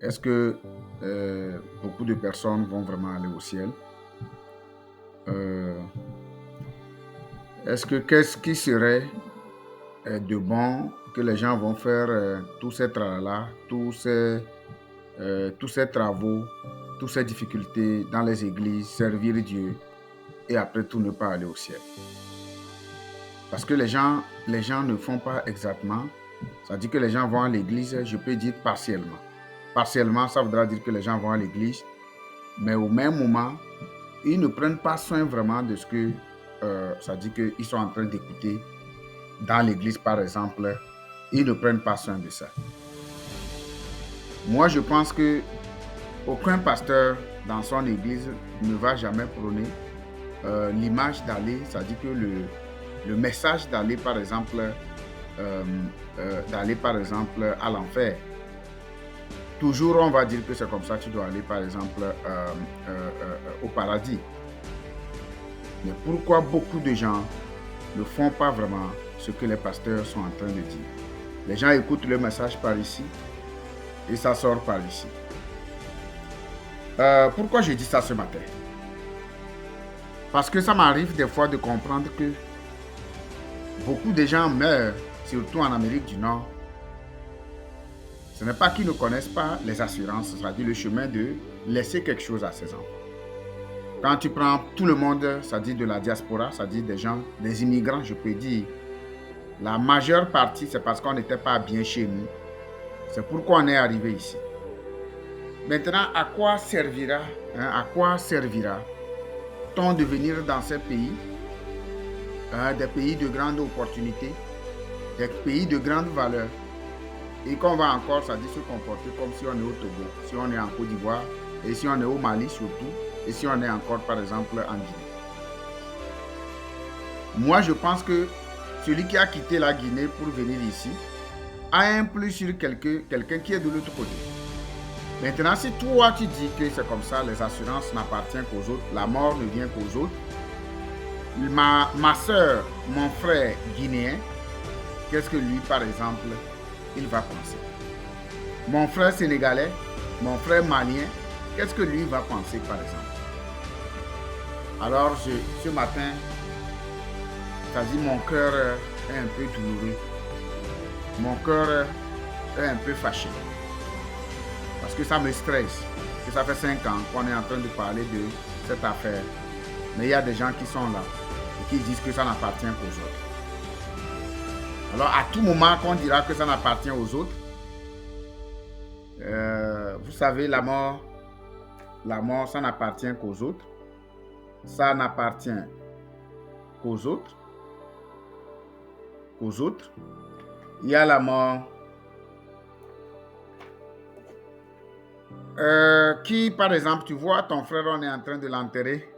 Est-ce que beaucoup de personnes vont vraiment aller au ciel? Euh, qu'est-ce qui serait de bon que les gens vont faire tous ces tralala, tous ces travaux, toutes ces difficultés dans les églises, servir Dieu et après tout ne pas aller au ciel? Parce que les gens ne font pas exactement. Ça dit que les gens vont à l'église, je peux dire partiellement. Partiellement, ça voudra dire que les gens vont à l'église, mais au même moment, ils ne prennent pas soin vraiment de ce que ça dit qu'ils sont en train d'écouter dans l'église, par exemple. Ils ne prennent pas soin de ça. Moi, je pense que aucun pasteur dans son église ne va jamais prôner l'image d'aller, ça dit que le message d'aller par exemple à l'enfer. Toujours, on va dire que c'est comme ça, tu dois aller par exemple au paradis. Mais pourquoi beaucoup de gens ne font pas vraiment ce que les pasteurs sont en train de dire? Les gens écoutent le message par ici et ça sort par ici. Pourquoi je dis ça ce matin? Parce que ça m'arrive des fois de comprendre que beaucoup de gens meurent, surtout en Amérique du Nord. Ce n'est pas qu'ils ne connaissent pas les assurances, c'est-à-dire le chemin de laisser quelque chose à ses enfants. Quand tu prends tout le monde, ça dit de la diaspora, ça dit des gens, des immigrants, je peux dire, la majeure partie, c'est parce qu'on n'était pas bien chez nous. C'est pourquoi on est arrivé ici. Maintenant, à quoi servira-t-on de venir dans ces pays, des pays de grande opportunité, des pays de grande valeur, et qu'on va encore, ça dit, se comporter comme si on est au Togo, si on est en Côte d'Ivoire, et si on est au Mali surtout, et si on est encore, par exemple, en Guinée. Moi, je pense que celui qui a quitté la Guinée pour venir ici a un plus sur quelqu'un qui est de l'autre côté. Maintenant, si toi, tu dis que c'est comme ça, les assurances n'appartiennent qu'aux autres, la mort ne vient qu'aux autres, ma soeur, mon frère guinéen, qu'est-ce que lui, par exemple, il va penser? Mon frère sénégalais, mon frère malien, qu'est-ce que lui va penser, par exemple? Alors, ce matin, ça dit mon cœur est un peu douloureux. Mon cœur est un peu fâché. Parce que ça me stresse. Que ça fait 5 ans qu'on est en train de parler de cette affaire. Mais il y a des gens qui sont là et qui disent que ça n'appartient qu'aux autres. Alors, à tout moment qu'on dira que ça n'appartient aux autres, vous savez, la mort, ça n'appartient qu'aux autres. Ça n'appartient qu'aux autres. Qu'aux autres. Il y a la mort qui, par exemple, tu vois ton frère, on est en train de l'enterrer.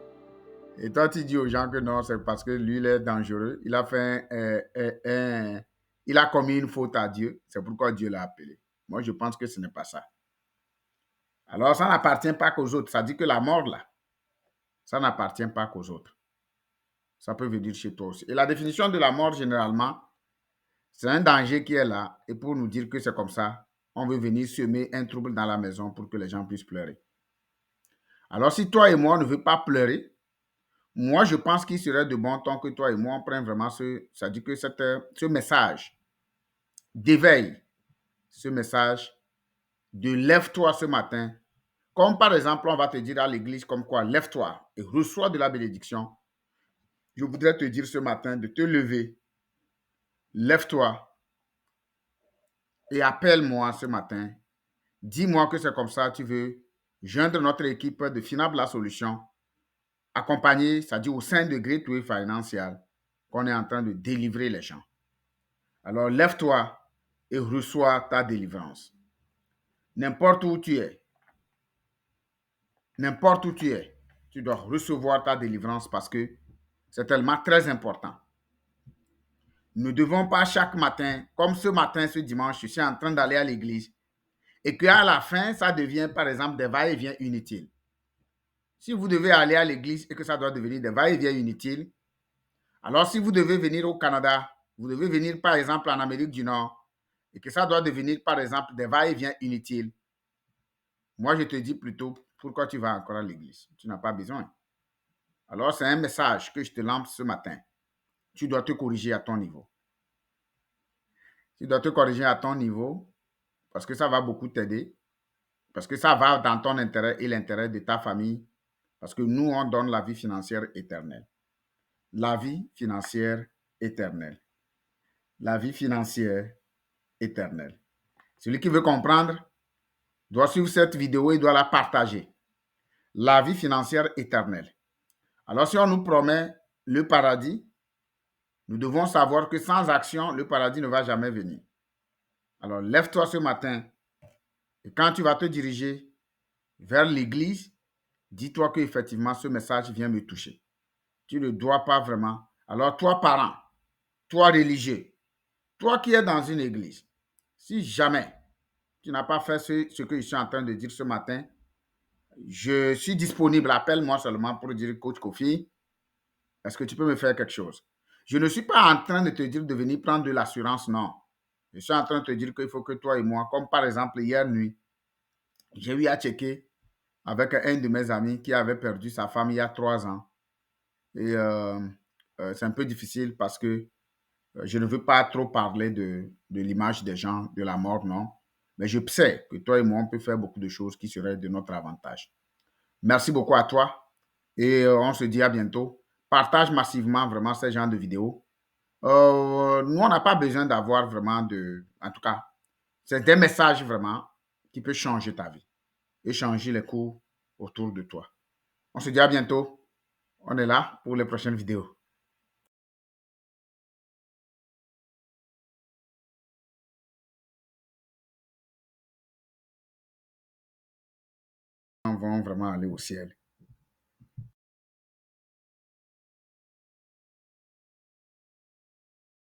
Et toi, tu dis aux gens que non, c'est parce que lui, il est dangereux. Il a fait il a commis une faute à Dieu. C'est pourquoi Dieu l'a appelé. Moi, je pense que ce n'est pas ça. Alors, ça n'appartient pas qu'aux autres. Ça dit que la mort, là, ça n'appartient pas qu'aux autres. Ça peut venir chez toi aussi. Et la définition de la mort, généralement, c'est un danger qui est là. Et pour nous dire que c'est comme ça, on veut venir semer un trouble dans la maison pour que les gens puissent pleurer. Alors, si toi et moi, on ne veut pas pleurer, moi, je pense qu'il serait de bon ton que toi et moi, on prenne vraiment ça dit que ce message d'éveil, ce message de lève-toi ce matin. Comme par exemple, on va te dire à l'église comme quoi, lève-toi et reçois de la bénédiction. Je voudrais te dire ce matin de te lever, lève-toi et appelle-moi ce matin. Dis-moi que c'est comme ça, tu veux joindre notre équipe de Finable la solution, accompagner, c'est-à-dire au sein de Greatway Financial, qu'on est en train de délivrer les gens. Alors lève-toi et reçois ta délivrance. N'importe où tu es, tu dois recevoir ta délivrance parce que c'est tellement très important. Nous ne devons pas chaque matin, comme ce matin, ce dimanche, je suis en train d'aller à l'église et qu'à la fin, ça devient par exemple des va-et-vient inutiles. Si vous devez aller à l'église et que ça doit devenir des va-et-vient inutiles, alors si vous devez venir au Canada, vous devez venir par exemple en Amérique du Nord et que ça doit devenir par exemple des va-et-vient inutiles, Moi, je te dis plutôt, pourquoi tu vas encore à l'église? Tu n'as pas besoin. Alors, c'est un message que je te lance ce matin. Tu dois te corriger à ton niveau. Tu dois te corriger à ton niveau parce que ça va beaucoup t'aider, parce que ça va dans ton intérêt et l'intérêt de ta famille, parce que nous, on donne la vie financière éternelle. La vie financière éternelle. La vie financière éternelle. Celui qui veut comprendre doit suivre cette vidéo et doit la partager. La vie financière éternelle. Alors, si on nous promet le paradis, nous devons savoir que sans action, le paradis ne va jamais venir. Alors, lève-toi ce matin et quand tu vas te diriger vers l'église, dis-toi qu'effectivement, ce message vient me toucher. Tu ne dois pas vraiment. Alors, toi, parent, toi, religieux, toi qui es dans une église, si jamais tu n'as pas fait ce que je suis en train de dire ce matin, je suis disponible. Appelle-moi seulement pour dire, Coach Kofi, est-ce que tu peux me faire quelque chose? Je ne suis pas en train de te dire de venir prendre de l'assurance, non. Je suis en train de te dire qu'il faut que toi et moi, comme par exemple hier nuit, j'ai eu à checker avec un de mes amis qui avait perdu sa femme il y a 3 ans. Et c'est un peu difficile parce que je ne veux pas trop parler de l'image des gens, de la mort, non. Mais je sais que toi et moi, on peut faire beaucoup de choses qui seraient de notre avantage. Merci beaucoup à toi et on se dit à bientôt. Partage massivement vraiment ces genres de vidéos. Nous, on n'a pas besoin d'avoir vraiment de... En tout cas, c'est des messages vraiment qui peuvent changer ta vie et changer les cours autour de toi. On se dit à bientôt. On est là pour les prochaines vidéos. On va vraiment aller au ciel.